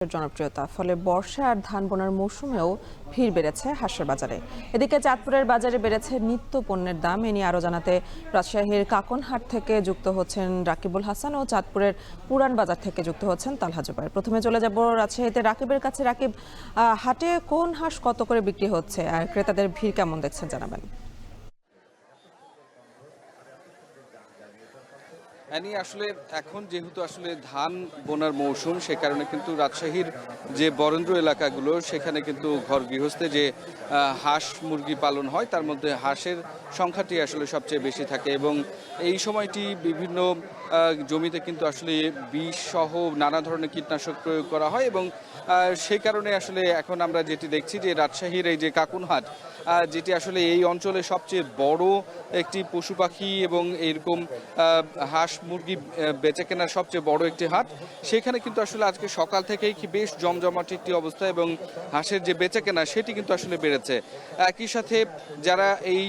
জনপ্রিয়তা, ফলে বর্ষা আর ধান বোনার মৌসুমেও ভিড় বেড়েছে হাঁসের বাজারে। এদিকে চাঁদপুরের বাজারে বেড়েছে নিত্য পণ্যের দাম। এ নিয়ে আরো জানাতে রাজশাহীর কাকনহাট থেকে যুক্ত হচ্ছেন রাকিবুল হাসান ও চাঁদপুরের পুরান বাজার থেকে যুক্ত হচ্ছেন তালহা জুবায়ের। প্রথমে চলে যাব রাজশাহীতে রাকিবের কাছে। রাকিব, হাটে কোন হাঁস কত করে বিক্রি হচ্ছে আর ক্রেতাদের ভিড় কেমন দেখছেন জানাবেন। আসলে এখন যেহেতু আসলে ধান বোনার মৌসুম, সে কারণে কিন্তু রাজশাহীর যে বরেন্দ্র এলাকাগুলো সেখানে কিন্তু ঘর গৃহস্থে যে হাঁস মুরগি পালন হয় তার মধ্যে হাঁসের সংখ্যাটি আসলে সবচেয়ে বেশি থাকে এবং এই সময়টি বিভিন্ন জমিতে কিন্তু আসলে বিষ সহ নানা ধরনের কীটনাশক প্রয়োগ করা হয় এবং সেই কারণে আসলে এখন আমরা যেটি দেখছি যে রাজশাহীর এই যে কাকুনহাট, যেটি আসলে এই অঞ্চলে সবচেয়ে বড় একটি পশু পাখি এবং এইরকম হাঁস মুরগি বেচা কেনার সবচেয়ে বড় একটি হাট, সেখানে কিন্তু আসলে আজকে সকাল থেকেই কি বেশ জমজমাট একটি অবস্থা এবং হাঁসের যে বেচা কেনা সেটি কিন্তু আসলে বেড়েছে। একই সাথে যারা এই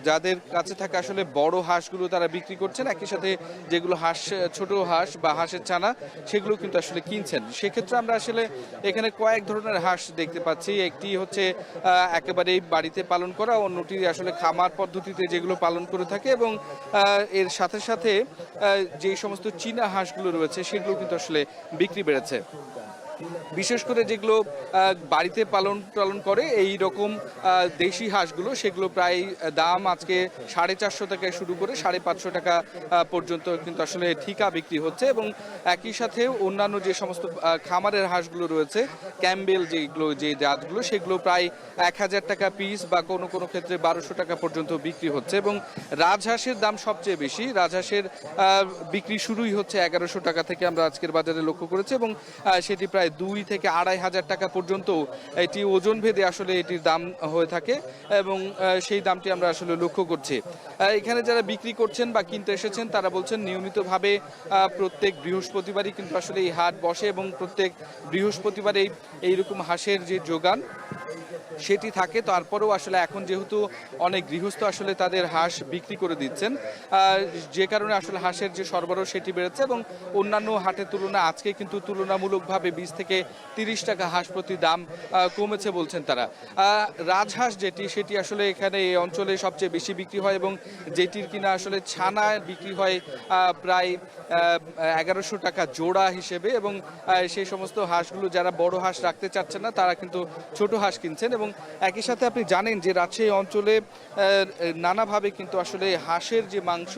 যাদের কাছে থাকা আসলে বড় হাঁসগুলো তারা বিক্রি করছেন, একই সাথে যেগুলো হাঁস ছোট হাঁস বা হাঁসের ছানা সেগুলো কিন্তু আসলে কিনছেন। সেক্ষেত্রে আমরা আসলে এখানে কয়েক ধরনের হাঁস দেখতে পাচ্ছি। একটি হচ্ছে একেবারেই বাড়িতে পালন করা, অন্যটি আসলে খামার পদ্ধতিতে যেগুলো পালন করে থাকে এবং এর সাথে সাথে যে সমস্ত চীনা হাঁসগুলো রয়েছে সেগুলো কিন্তু আসলে বিক্রি বেড়েছে। বিশেষ করে যেগুলো বাড়িতে পালন করে এই রকম দেশি হাঁসগুলো, সেগুলো প্রায় দাম আজকে 450 থেকে শুরু করে 550 টাকা পর্যন্ত কিন্তু আসলে ঠিকা বিক্রি হচ্ছে এবং একই সাথে অন্যান্য যে সমস্ত খামারের হাঁসগুলো রয়েছে ক্যাম্বেল যেগুলো যে জাতগুলো সেগুলো প্রায় 1000 টাকা পিস বা কোনো কোনো ক্ষেত্রে 1200 টাকা পর্যন্ত বিক্রি হচ্ছে এবং রাজহাঁসের দাম সবচেয়ে বেশি। রাজহাঁসের বিক্রি শুরুই হচ্ছে 1100 টাকা থেকে আমরা আজকের বাজারে লক্ষ্য করেছি এবং সেটি প্রায় 2 থেকে 2500 টাকা পর্যন্ত এটি ওজন ভেদে আসলে এটির দাম হয়ে থাকে এবং সেই দামটি আমরা আসলে লক্ষ্য করছি। এখানে যারা বিক্রি করছেন বা কিনতে এসেছেন তারা বলছেন নিয়মিতভাবে প্রত্যেক বৃহস্পতিবারই কিন্তু আসলে এই হাট বসে এবং প্রত্যেক বৃহস্পতিবারে এইরকম হাঁসের যে যোগান সেটি থাকে। তারপরেও আসলে এখন যেহেতু অনেক গৃহস্থ আসলে তাদের হাঁস বিক্রি করে দিচ্ছেন, যে কারণে আসলে হাঁসের যে সরবরাহ সেটি বেড়েছে এবং অন্যান্য হাটের তুলনায় আজকে কিন্তু তুলনামূলকভাবে 20 থেকে 30 টাকা হাঁস প্রতি দাম কমেছে বলছেন তারা। রাজহাঁস যেটি সেটি আসলে এখানে এই অঞ্চলে সবচেয়ে বেশি বিক্রি হয় এবং যেটির কিনা আসলে ছানা বিক্রি হয় প্রায় 1100 টাকা জোড়া হিসেবে এবং সেই সমস্ত হাঁসগুলো যারা বড় হাঁস রাখতে চাচ্ছেন না তারা কিন্তু ছোট হাঁস কিনছেন এবং একই সাথে আপনি জানেন যে রাজশাহী অঞ্চলে নানাভাবে কিন্তু আসলে হাঁসের যে মাংস,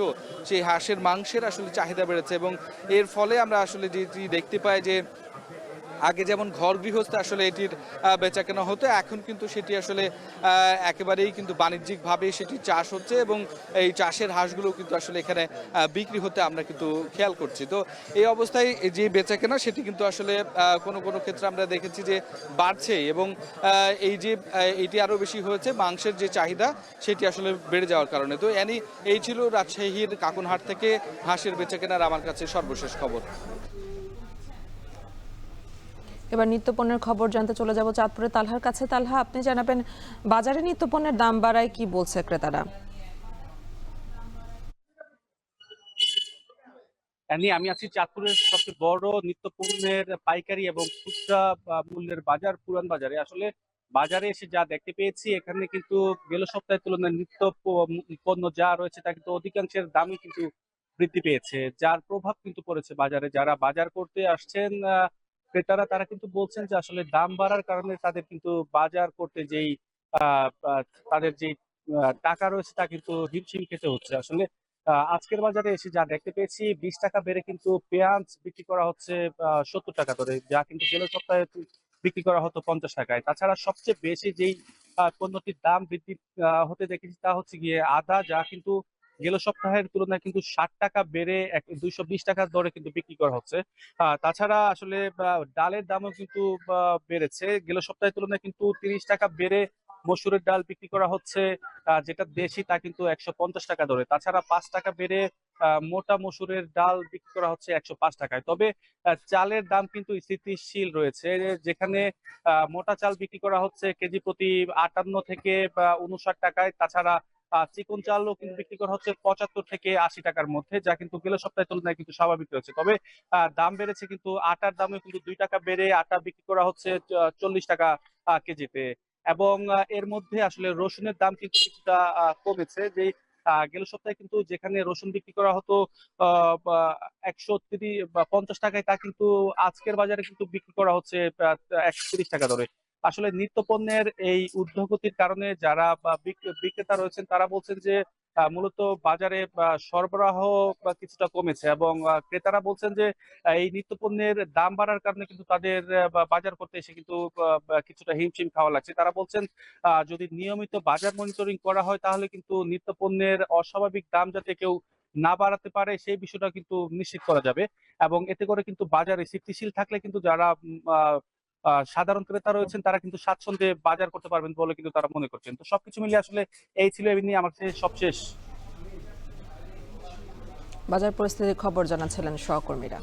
সেই হাঁসের মাংসের আসলে চাহিদা বেড়েছে এবং এর ফলে আমরা আসলে যেটি দেখতে পাই যে আগে যেমন ঘর গৃহস্থে আসলে এটির বেচা কেনা হতো, এখন কিন্তু সেটি আসলে একেবারেই কিন্তু বাণিজ্যিকভাবে সেটি চাষ হচ্ছে এবং এই চাষের হাঁসগুলো কিন্তু আসলে এখানে বিক্রি হতে আমরা কিন্তু খেয়াল করছি। তো এই অবস্থায় যে বেচা কেনা সেটি কিন্তু আসলে কোনো কোনো ক্ষেত্রে আমরা দেখেছি যে বাড়ছে এবং এই যে এটি আরও বেশি হয়েছে মাংসের যে চাহিদা সেটি আসলে বেড়ে যাওয়ার কারণে। তো এই ছিল রাজশাহীর কাকনহাট থেকে হাঁসের বেচা কেনার আমার কাছে সর্বশেষ খবর। এবার নিত্যপণ্যের খবর জানতে চলে যাব চাঁদপুরে তালহার কাছে। তালহা, আপনি জানাবেন বাজারে নিত্যপণ্যের দাম বাড়ায় কি বলছে ক্রেতারা? আমি আছি চাঁদপুরের সবচেয়ে বড় নিত্য পণ্যের পাইকারি এবং খুচরা মূল্যের বাজার পুরান বাজারে। আসলে বাজারে এসে যা দেখতে পেয়েছি এখানে কিন্তু গেল সপ্তাহের তুলনায় পণ্য যা রয়েছে তা কিন্তু অধিকাংশের দামই কিন্তু বৃদ্ধি পেয়েছে, যার প্রভাব কিন্তু পড়েছে বাজারে। যারা বাজার করতে আসছেন ক্রেতারা, তারা কিন্তু বলছেন যে আসলে দাম বাড়ার কারণে তাদের কিন্তু বাজার করতে যেই আহ আহ, তাদের যে টাকা রয়েছে তা কিন্তু হিমশিম খেতে হচ্ছে। আসলে আজকের বাজারে এসে যা দেখতে পেয়েছি 20 টাকা বেড়ে কিন্তু পেঁয়াজ বিক্রি করা হচ্ছে 70 টাকা ধরে, যা কিন্তু গেল সপ্তাহে বিক্রি করা হতো 50 টাকায়। তাছাড়া সবচেয়ে বেশি যেই পণ্যটির দাম বৃদ্ধি হতে দেখেছি তা হচ্ছে গিয়ে আদা, যা কিন্তু গেল সপ্তাহের তুলনায় কিন্তু 60 টাকা বেড়ে 220 টাকা দরে কিন্তু বিক্রি করা হচ্ছে। তাছাড়া আসলে ডালের দামও কিন্তু বেড়েছে, গেল সপ্তাহের তুলনায় কিন্তু 30 টাকা বেড়ে মসুরের ডাল বিক্রি করা হচ্ছে, যেটা দেশি তা কিন্তু 150 টাকা দরে। তাছাড়া 5 টাকা বেড়ে মোটা মসুরের ডাল বিক্রি করা হচ্ছে 105 টাকায়। তবে চালের দাম কিন্তু স্থিতিশীল রয়েছে, যেখানে মোটা চাল বিক্রি করা হচ্ছে কেজি প্রতি 58 থেকে 59 টাকায়। তাছাড়া চিকন চালও কিন্তু বিক্রি করা হচ্ছে 75 থেকে 80 টাকার মধ্যে, যা কিন্তু গেল সপ্তাহের তুলনায় কিন্তু স্বাভাবিক রয়েছে। তবে দাম বেড়েছে, কিন্তু আটার দামে কিন্তু 2 টাকা বেড়ে আটা বিক্রি করা হচ্ছে 40 টাকা কেজিতে। এবং এর মধ্যে আসলে রসুনের দাম কিন্তু কিছুটা কমেছে। যে গেল সপ্তাহে কিন্তু যেখানে রসুন বিক্রি করা হতো 130 বা 50 টাকায়, তা কিন্তু আজকের বাজারে কিন্তু বিক্রি করা হচ্ছে 130 টাকা দরে। আসলে নিত্য পণ্যের এই ঊর্ধ্বগতির কারণে যারা বিক্রেতা রয়েছেন তারা বলছেন যে মূলত বাজারে সরবরাহ কিছুটা কমেছে, এবং ক্রেতারা বলছেন যে এই নিত্য পণ্যের দাম বাড়ার কারণে কিন্তু তাদের বাজার করতে এসে কিন্তু কিছুটা হিমশিম খাওয়া লাগছে। তারা বলছেন যদি নিয়মিত বাজার মনিটরিং করা হয় তাহলে কিন্তু নিত্য পণ্যের অস্বাভাবিক দাম যাতে কেউ না বাড়াতে পারে সেই বিষয়টা কিন্তু নিশ্চিত করা যাবে, এবং এতে করে কিন্তু বাজারে স্থিতিশীল থাকলে কিন্তু যারা সাধারণ ক্রেতা রয়েছেন তারা কিন্তু স্বাচ্ছন্দ্যে বাজার করতে পারবেন বলে কিন্তু তারা মনে করছেন। তো সবকিছু মিলিয়ে আসলে এই ছিল এই নিয়ে আমার কাছে সবশেষ। বাজার পরিস্থিতির খবর জানাচ্ছিলেন সহকর্মীরা।